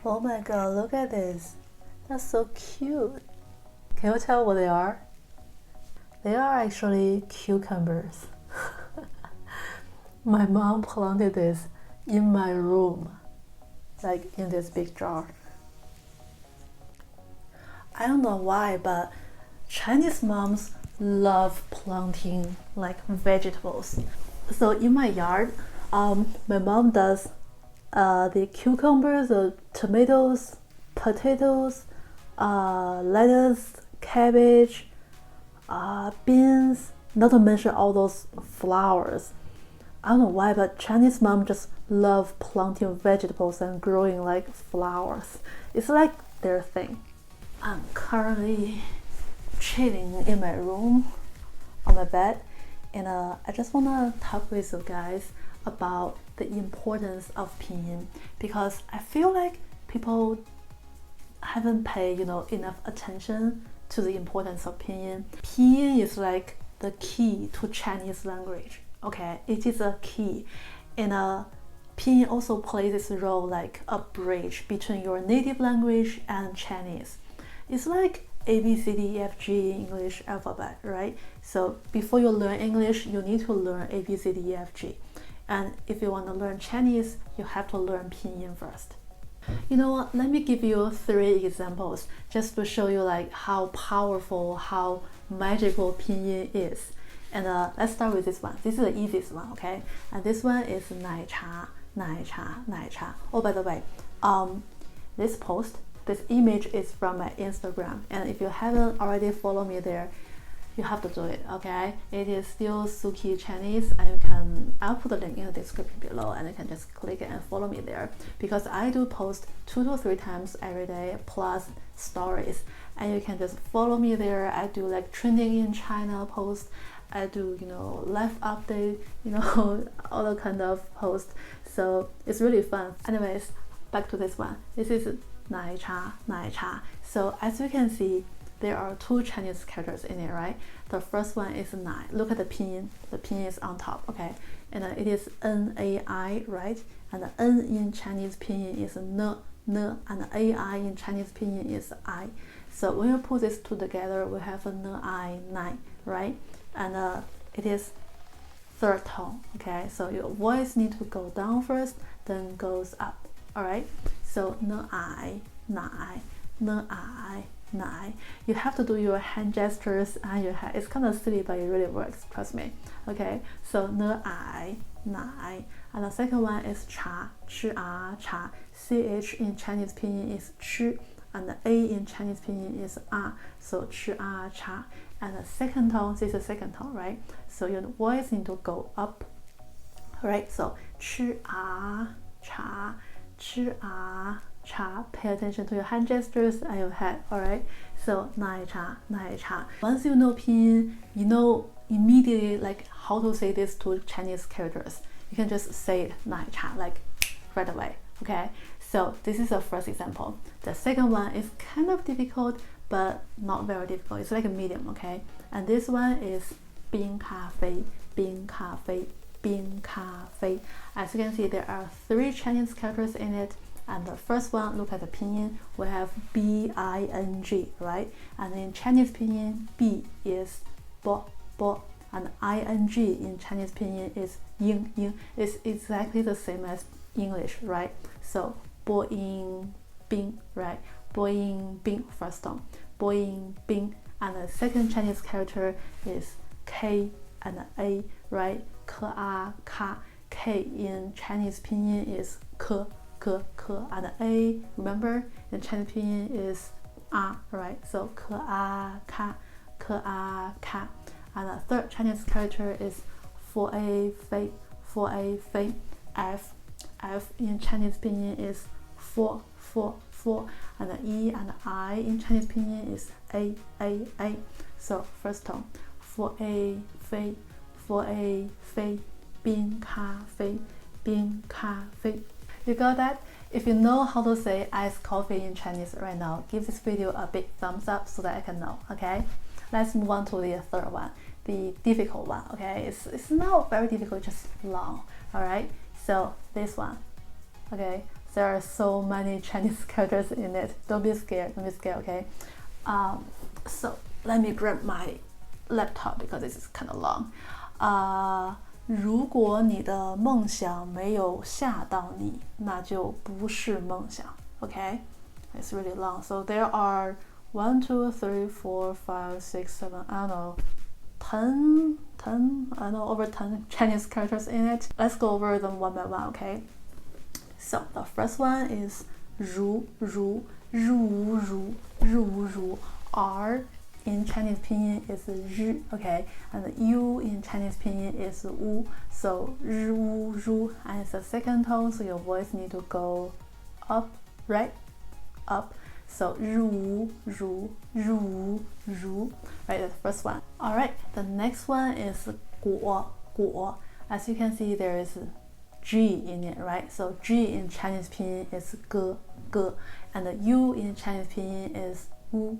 Oh my god, look at this. That's so cute. Can you tell what they are? They are actually cucumbers. My mom planted this in my room, like in this big jar. I don't know why, but Chinese moms love planting like vegetables. So in my yard, my mom does the cucumbers, the tomatoes, potatoes, lettuce, cabbage, beans, not to mention all those flowers. I don't know why, but Chinese mom just love planting vegetables and growing like flowers. It's like their thing. I'm currently chilling in my room on my bed, and I just wanna talk with you guys about the importance of Pinyin, because I feel like people haven't paid enough attention to the importance of Pinyin. Pinyin is like the key to Chinese language. Okay, it is a key, and Pinyin also plays this role like a bridge between your native language and Chinese. It's like A, B, C, D, E, F, G English alphabet, right? So before you learn English, you need to learn A, B, C, D, E, F, G. And if you want to learn Chinese, you have to learn Pinyin first. You know what? Let me give you 3 examples just to show you like how powerful, how magical Pinyin is. And let's start with this one. This is the easiest one, okay? And this one is 奶茶, 奶茶, 奶茶. Oh, by the way, this image is from my Instagram, and if you haven't already followed me there, you have to do it, okay? It is still Sukie Chinese, and I'll put the link in the description below, and you can just click it and follow me there, because I do post 2 to 3 times every day plus stories, and you can just follow me there. I do like trending in China post, I do life update, all the kind of post, so it's really fun. Anyways, back to this one. This is 奶茶, 奶茶. So as you can see, there are 2 Chinese characters in it, right? The first one is 奶. Look at the pinyin. The pinyin is on top, okay? And it is N-A-I, right? And the N in Chinese pinyin is N, and A-I in Chinese pinyin is I. So when you put these 2 together, we have a N-I, 奶, right? And it is 3rd tone, okay? So your voice need to go down first, then goes up, all right? So 奶, 奶, 奶, 奶. You have to do your hand gestures and your head. It's kind of silly, but it really works, trust me. Okay, so 奶, 奶. And the second one is 茶, 吃啊, 茶. CH in Chinese pinyin is 吃, and the A in Chinese pinyin is a. So 吃啊, 茶. And the second tone, this is the second tone, right? So your voice need to go up. Alright, so 吃啊, 茶. 吃啊, 茶. Pay attention to your hand gestures and your head, alright? So 奶茶, 奶茶. Once you know Pinyin, you know immediately like how to say these 2 Chinese characters. You can just say it 奶茶like right away, okay? So this is the first example. The second one is kind of difficult, but not very difficult. It's like a medium, okay? And this one is 冰咖啡, 冰咖啡, 冰咖啡. As you can see, there are 3 Chinese characters in it. And the first one, look at the pinyin, we have B-I-N-G, right? And in Chinese pinyin, B is bo, bo, and I-N-G in Chinese pinyin is ying, ying. It's exactly the same as English, right? So, bo ying bing, right? Bo ying bing, first tone. Bo ying bing. And the second Chinese character is K and A, right? Ke, a, ka. K in Chinese pinyin is ke, ke, ke, and A, remember, in Chinese pinyin is a, right? So ke, a, ka, ke, a, ka. And the third Chinese character is for a, fei, for a, fei. F, F in Chinese pinyin is for, and the E and I in Chinese pinyin is A, A. So first tone, for a, fei, for a, fei. 冰咖啡, 冰咖啡. You got that? If you know how to say iced coffee in Chinese right now, give this video a big thumbs up so that I can know, okay? Let's move on to the third one, the difficult one, okay? It's not very difficult, just long, all right? So this one, okay? There are so many Chinese characters in it. Don't be scared, okay? So let me grab my laptop because this is kind of long. 如果你的梦想没有吓到你，那就不是梦想。Okay? It's really long. So there are 1, 2, 3, 4, 5, 6, 7, I don't know, 10, I don't know, over 10 Chinese characters in it. Let's go over them one by one, okay? So the first one is 如 R in Chinese pinyin is 日 okay, and U in Chinese pinyin is 乌 so 日乌如 and it's the second tone, so your voice need to go up, right? Up. So 日乌如 right, that's the first one. Alright, the next one is 果 as you can see there is G in it, right? So G in Chinese pinyin is ge, and the U in Chinese pinyin is 乌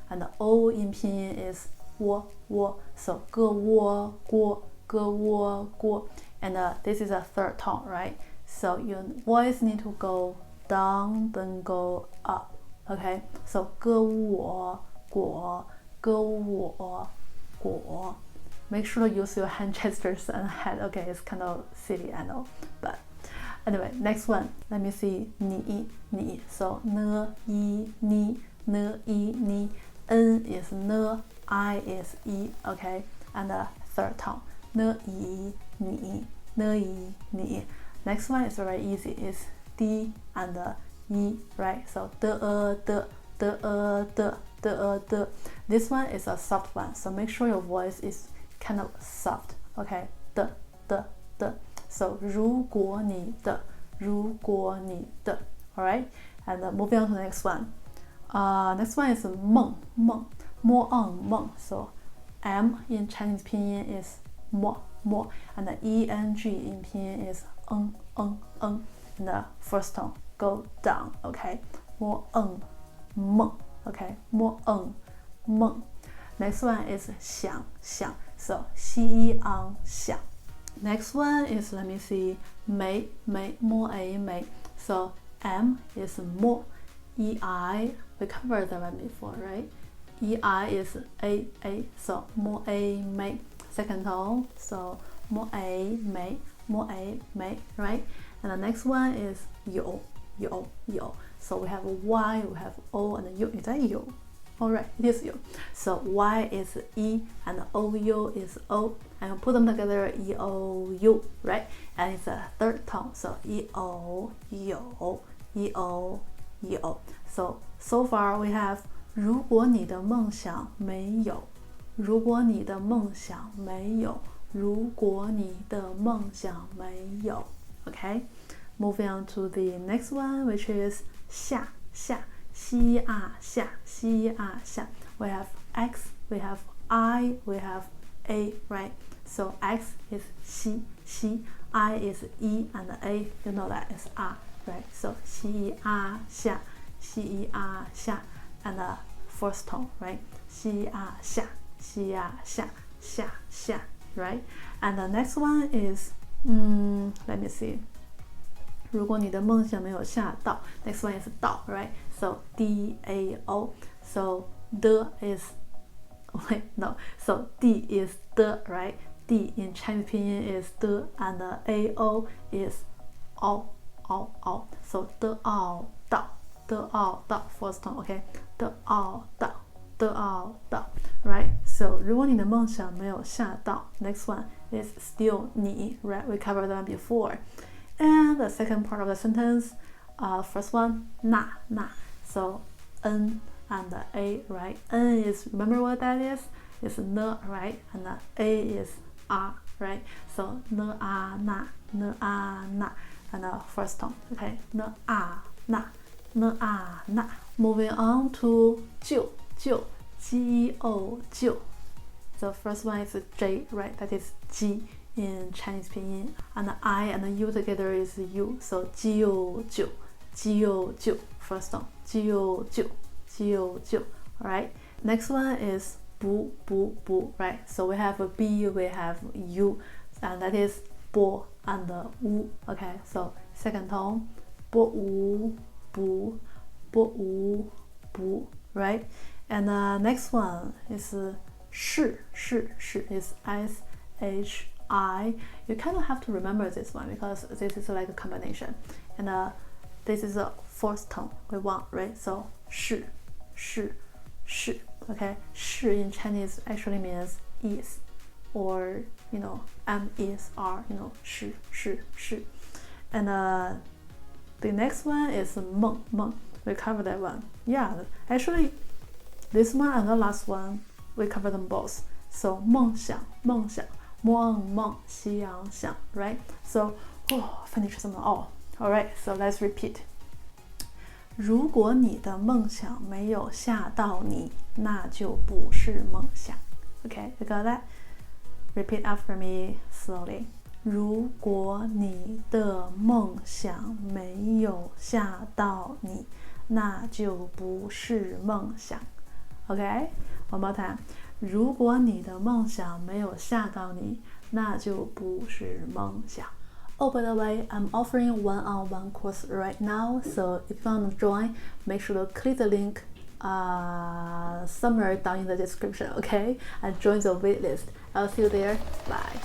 and the O in pinyin is 窝 so 个窝锅 and this is a third tone, right? So your voice need to go down then go up, okay? So 个窝果 make sure to use your hand gestures and head, okay? It's kind of silly, I know, but anyway, next one, let me see 你 so 呢 一 你 N is N, I is E, okay? And the third tone, N, I, Ni. Next one is very easy, is D and E, right? So de. This one is a soft one, so make sure your voice is kind of soft, okay? De. So 如果你的 alright? And moving on to the next one. Next one is 梦 梦 so M in Chinese pinyin is 默 and the ENG in pinyin is 嗯 and the first tone go down, okay? 默梦 okay? 默梦 Next one is 想 so 西昂想 Next one is, let me see, 美 美 so M is 默 EI, we covered that one before, right? EI is A, so 默 A 美 second tone, so 默 A 美 right? And the next one is 有 so we have Y, we have O, and 有 is that 有? Alright, it is 有 so Y is E and OU is O, and put them together EOU, right? And it's a third tone, so EO 有 So far we have 如果你的梦想没有 Okay? Moving on to the next one, which is 下 西下 We have X, we have I, we have A, right? So X is 西 I is E, and A, you know that is R, right? So 西下 and the first tone, right? 西下 right? And the next one is let me see. 如果你的梦想没有吓到 next one is 到 right? So DAO. So the is wait no. So D is the, right? D in Chinese pinyin is the, and the AO is 凹 so 的凹到 first tone, okay? 的凹到 right? So 如果你的梦想没有吓到 next one is still 你 right? We covered that before. And the second part of the sentence, first one 那 so N and the A, right? N is, remember what that is? It's N, right? And the A is R, right? So N A na and the first tone, okay? N A na. Moving on to 就 G-O 就 The first one is J, right? That is G in Chinese pinyin, and the I and the U together is U, so 就 first tone 就 alright. Next one is 不 right? So we have a B, we have U, and that is 波 and the 乌 okay? So second tone 不无不不无不 right? And next one is 是 is SHI. You kind of have to remember this one because this is like a combination. And this is a fourth tone we want, right? So 是 okay? 是 in Chinese actually means is, or you know, am, is, are, you know, 是 And the next one is 梦 we cover that one. Yeah, actually this one and the last one we cover them both. So 梦想 梦西洋想 right? So finish them all. Alright, so let's repeat. 如果你的梦想没有吓到你，那就不是梦想。Okay, you got that? Repeat after me slowly. 如果你的梦想没有吓到你，那就不是梦想。Okay, one more time. 如果你的梦想没有吓到你，那就不是梦想。Oh, by the way, I'm offering one-on-one course right now, so if you want to join, make sure to click the link somewhere down in the description, okay? And join the waitlist. I'll see you there. Bye.